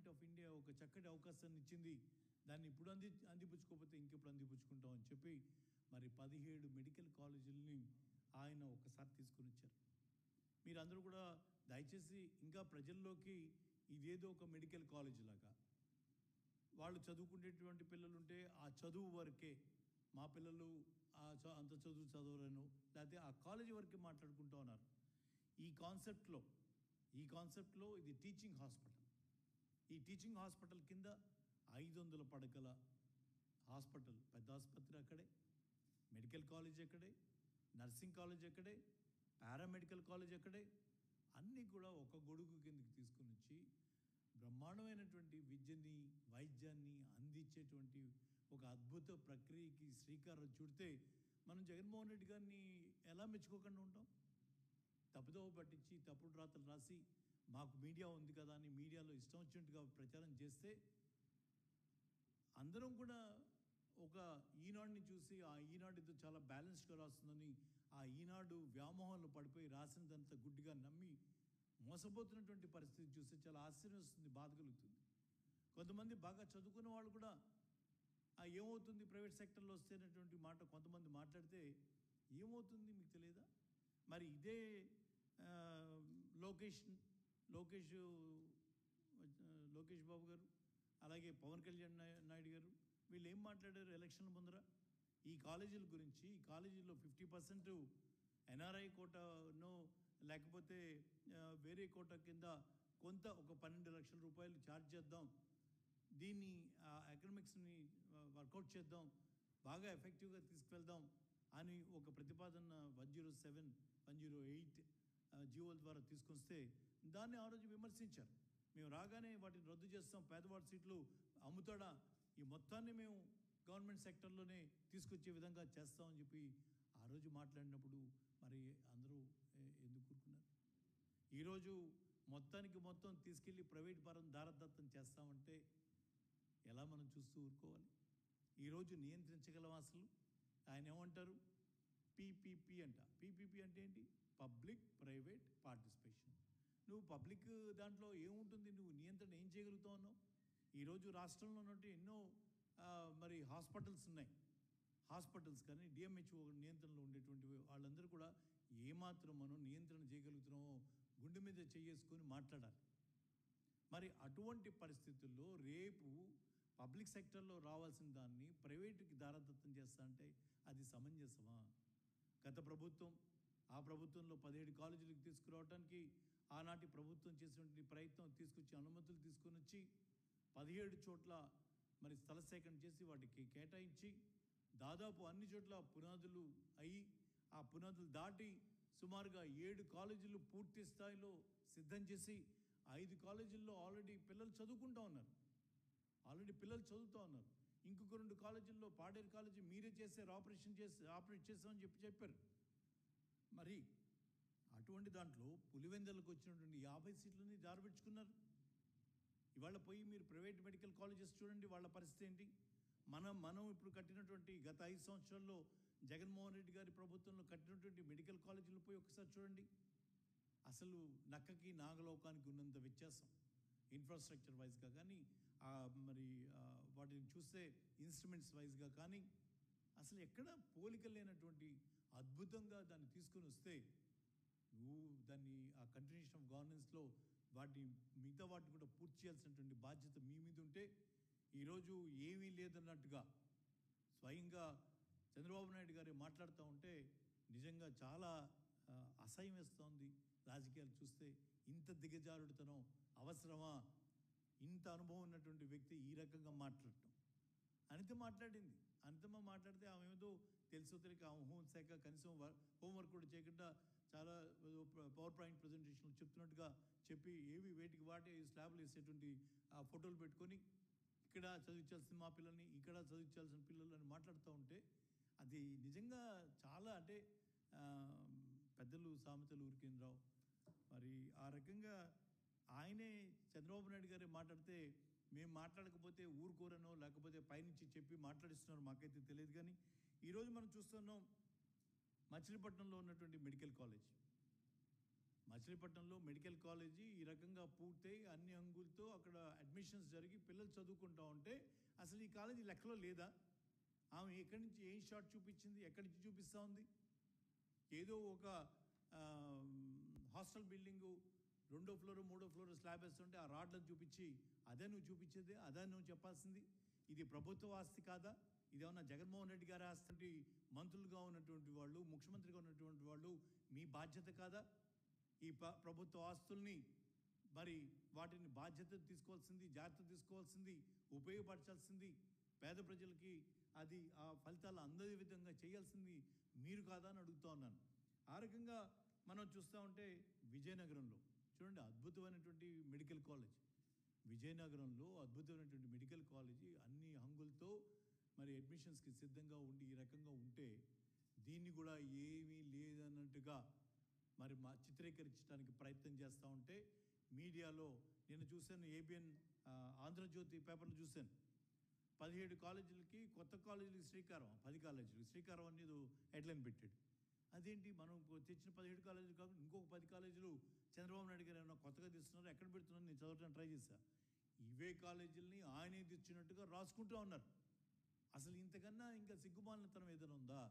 Government of India ఒక చక్కటి అవకాశాన్ని ఇచ్చింది, దాన్ని ఇప్పుడు అందిపుచ్చుకోకపోతే ఇంకెప్పుడు అందిపుచ్చుకుంటాం అని చెప్పి మరి 17 మెడికల్ కాలేజీలని ఆయన ఒకసారి తీసుకొని వచ్చారు. మీరందరూ కూడా దయచేసి ఇంకా ప్రజల్లోకి ఇదేదో ఒక మెడికల్ కాలేజ్ లాగా, వాళ్ళు చదువుకునేటువంటి పిల్లలు ఉంటే ఆ చదువు వరకే, మా పిల్లలు అంత చదువు చదవలేను, లేకపోతే ఆ కాలేజీ వరకే మాట్లాడుకుంటూ ఉన్నారు. ఈ కాన్సెప్ట్లో ఇది టీచింగ్ హాస్పిటల్. ఈ టీచింగ్ హాస్పిటల్ కింద 500 పడకల హాస్పిటల్, పెద్ద ఆసుపత్రి అక్కడే, మెడికల్ కాలేజ్ అక్కడే, నర్సింగ్ కాలేజ్ అక్కడే, పారామెడికల్ కాలేజ్ అక్కడే, అన్నీ కూడా ఒక గొడుగు కిందకి తీసుకుని వచ్చి బ్రహ్మాండమైనటువంటి విద్యని, వైద్యాన్ని అందించేటువంటి ఒక అద్భుత ప్రక్రియకి శ్రీకారం చుడితే మనం జగన్మోహన్ రెడ్డి గారిని ఎలా మెచ్చుకోకుండా ఉంటాం? తప్పుదోవ పట్టించి తప్పుడు రాతలు రాసి మాకు మీడియా ఉంది కదా అని మీడియాలో ఇష్టం వచ్చినట్టుగా ప్రచారం చేస్తే అందరం కూడా ఒక ఈనాడుని చూసి ఆ ఈనాడుతో చాలా బ్యాలెన్స్గా రాస్తుందని ఆ ఈనాడు వ్యామోహంలో పడిపోయి రాసినదంతా గుడ్డిగా నమ్మి మోసపోతున్నటువంటి పరిస్థితి చూస్తే చాలా ఆశ్చర్యం వస్తుంది, బాధ కలుగుతుంది. కొంతమంది బాగా చదువుకున్న వాళ్ళు కూడా ఏమవుతుంది ప్రైవేట్ సెక్టర్లో వస్తేనటువంటి మాట కొంతమంది మాట్లాడితే ఏమవుతుంది మీకు తెలియదా? మరి ఇదే లోకేష్ బాబు గారు, అలాగే పవన్ కళ్యాణ్ నాయుడు గారు, వీళ్ళు ఏం మాట్లాడారు ఎలక్షన్ల ముందర ఈ కాలేజీల గురించి? ఈ కాలేజీలో 50% ఎన్ఆర్ఐ కోటానో లేకపోతే వేరే కోటా కింద కొంత ఒక 12 లక్షల రూపాయలు ఛార్జ్ చేద్దాం, దీన్ని ఎకనామిక్స్ని వర్కౌట్ చేద్దాం, బాగా ఎఫెక్టివ్గా తీసుకువెళ్దాం అని ఒక ప్రతిపాదన 107, 108 జీవోల ద్వారా తీసుకొస్తే దాన్ని ఆ రోజు విమర్శించారు. మేము రాగానే వాటిని రద్దు చేస్తాం, పేదవాడి సీట్లు అమ్ముతాడా, ఈ మొత్తాన్ని మేము గవర్నమెంట్ సెక్టర్లోనే తీసుకొచ్చే విధంగా చేస్తామని చెప్పి ఆ రోజు మాట్లాడినప్పుడు మరి అందరూ ఎందుకు కూరుకున్నారు? ఈరోజు మొత్తం తీసుకెళ్ళి ప్రైవేట్ పరం దారదత్తం చేస్తామంటే ఎలా మనం చూస్తూ ఊరుకోవాలి? ఈరోజు నియంత్రించగలం అసలు? ఆయన ఏమంటారు? పీపీపీ అంట. పీపీపీ అంటే ఏంటి? Public private participation. నువ్వు పబ్లిక్ దాంట్లో ఏముంటుంది? నువ్వు నియంత్రణ ఏం చేయగలుగుతావు అన్నావు? ఈరోజు రాష్ట్రంలో ఉన్నట్టు ఎన్నో మరి హాస్పిటల్స్ ఉన్నాయి. హాస్పిటల్స్ కానీ డిఎంహెచ్ఓ నియంత్రణలో ఉండేటువంటి వాళ్ళందరూ కూడా ఏమాత్రం మనం నియంత్రణ చేయగలుగుతున్నామో గుండె మీద చేసుకొని మాట్లాడాలి. మరి అటువంటి పరిస్థితుల్లో రేపు పబ్లిక్ సెక్టర్లో రావాల్సిన దాన్ని ప్రైవేటుకి దారదత్తం చేస్తా అంటే అది సమంజసమా? గత ప్రభుత్వం, ఆ ప్రభుత్వంలో 17 కాలేజీలకు తీసుకురావడానికి ఆనాటి ప్రభుత్వం చేసినటువంటి ప్రయత్నం తీసుకొచ్చి అనుమతులు తీసుకొని వచ్చి 17 చోట్ల మరి స్థల సేకరణ చేసి వాటికి కేటాయించి దాదాపు అన్ని చోట్ల పునాదులు అయ్యి ఆ పునాదులు దాటి సుమారుగా 7 కాలేజీలు పూర్తి స్థాయిలో సిద్ధం చేసి 5 కాలేజీల్లో ఆల్రెడీ పిల్లలు చదువుకుంటూ ఉన్నారు. చదువుతూ ఉన్నారు. ఇంకొక 2 కాలేజీల్లో పాడేరు కాలేజీ మీరే ఆపరేట్ చేస్తామని చెప్పారు. మరి అటువంటి దాంట్లో పులివెందులకు వచ్చినటువంటి 50 సీట్లని జారబెట్టుకున్నారు. ఇవాళ పోయి మీరు ప్రైవేట్ మెడికల్ కాలేజెస్ చూడండి, వాళ్ళ పరిస్థితి ఏంటి? మనం ఇప్పుడు కట్టినటువంటి గత 5 సంవత్సరాల్లో జగన్మోహన్ రెడ్డి గారి ప్రభుత్వంలో కట్టినటువంటి మెడికల్ కాలేజీలు పోయి ఒకసారి చూడండి. అసలు నక్కకి నాగలోకానికి ఉన్నంత వ్యత్యాసం ఇన్ఫ్రాస్ట్రక్చర్ వైజ్గా కానీ మరి వాటిని చూస్తే ఇన్స్ట్రుమెంట్స్ వైజ్గా కానీ అసలు ఎక్కడ పోలిక లేనటువంటి అద్భుతంగా దాన్ని తీసుకొని వస్తే నువ్వు దాన్ని ఆ కంటిన్యూషన్ ఆఫ్ గవర్నెన్స్లో మిగతా వాటిని కూడా పూర్తి చేయాల్సినటువంటి బాధ్యత మీ మీద ఉంటే ఈరోజు ఏమీ లేదన్నట్టుగా స్వయంగా చంద్రబాబు నాయుడు గారు మాట్లాడుతూ ఉంటే నిజంగా చాలా అసహ్యం వేస్తోంది. రాజకీయాలు చూస్తే ఇంత దిగజారుడుతనం అవసరమా? ఇంత అనుభవం ఉన్నటువంటి వ్యక్తి ఈ రకంగా మాట్లాడటం. అనిత మాట్లాడితే ఆమె ఏదో తెలుసో తెలియక హోంశాఖ కనీసం హోంవర్క్ కూడా చేయకుండా చాలా పవర్ పాయింట్ ప్రజెంటేషన్లు చెప్తున్నట్టుగా చెప్పి ఏవి వేటికి వాటి స్లాబ్లు వేసేటువంటి ఫోటోలు పెట్టుకొని ఇక్కడ చదివించాల్సిన మా పిల్లల్ని, ఇక్కడ చదివించాల్సిన పిల్లలని మాట్లాడుతూ ఉంటే అది నిజంగా చాలా అంటే పెద్దలు సామెతలు ఊరికేం రావు. మరి ఆ రకంగా ఆయనే చంద్రబాబు నాయుడు గారే మాట్లాడితే మేము మాట్లాడకపోతే ఊరుకోరనో లేకపోతే పైనుంచి చెప్పి మాట్లాడిస్తున్నారు, మాకైతే తెలియదు. కానీ ఈరోజు మనం చూస్తున్నాం మచిలీపట్నంలో ఉన్నటువంటి మెడికల్ కాలేజీ ఈ రకంగా పూర్తయి అన్ని అంగులతో అక్కడ అడ్మిషన్ అడ్మిషన్స్ జరిగి పిల్లలు చదువుకుంటా ఉంటే అసలు ఈ కాలేజీ లెక్కలో లేదా? ఆమె ఎక్కడి నుంచి ఏం షాట్ చూపించింది, ఎక్కడి నుంచి చూపిస్తూ ఉంది? ఏదో ఒక హాస్టల్ బిల్డింగు 2వ ఫ్లోర్ 3వ ఫ్లోర్ స్లాబ్ వేస్తుంటే ఆ రాడ్లను చూపించి అదే నువ్వు చూపించేది, అదే నువ్వు చెప్పాల్సింది. ఇది ప్రభుత్వ ఆస్తి కాదా? ఇదేమన్నా జగన్మోహన్ రెడ్డి గారి ఆస్తి? మంత్రులుగా ఉన్నటువంటి వాళ్ళు, ముఖ్యమంత్రిగా ఉన్నటువంటి వాళ్ళు మీ బాధ్యత కాదా? ఈ ప్రభుత్వ ఆస్తుల్ని మరి వాటిని బాధ్యత తీసుకోవాల్సింది, జాగ్రత్త తీసుకోవాల్సింది, ఉపయోగపరచాల్సింది, పేద ప్రజలకి అది ఆ ఫలితాలు అందే విధంగా చేయాల్సింది మీరు కాదా అని అడుగుతూ ఉన్నాను. ఆ రకంగా మనం చూస్తూ ఉంటే విజయనగరంలో చూడండి, అద్భుతమైనటువంటి మెడికల్ కాలేజ్. విజయనగరంలో అద్భుతమైనటువంటి మెడికల్ కాలేజీ అన్ని హంగులతో మరి అడ్మిషన్స్కి సిద్ధంగా ఉండి ఈ రకంగా ఉంటే దీన్ని కూడా ఏమీ లేదన్నట్టుగా మరి మా చిత్రీకరించడానికి ప్రయత్నం చేస్తూ ఉంటే మీడియాలో నేను చూశాను, ఏబిఎన్ ఆంధ్రజ్యోతి పేపర్లు చూశాను. 17 కాలేజీలకి కొత్త కాలేజీలకి శ్రీకారం, 10 కాలేజీలకి శ్రీకారం అనేది హెడ్లైన్ పెట్టాడు. అదేంటి, మనం తెచ్చిన 17 కాలేజీలు కాకుండా ఇంకొక 10 కాలేజీలు చంద్రబాబు నాయుడు గారు ఏమైనా కొత్తగా తీస్తున్నారు, ఎక్కడ పెడుతున్నారు నేను చదవడానికి ట్రై చేశాను. ఇవే కాలేజీలని ఆయనే తెచ్చినట్టుగా రాసుకుంటూ ఉన్నారు. అసలు ఇంతకన్నా ఇంకా సిగ్గుమాలినతనం ఏదైనా ఉందా?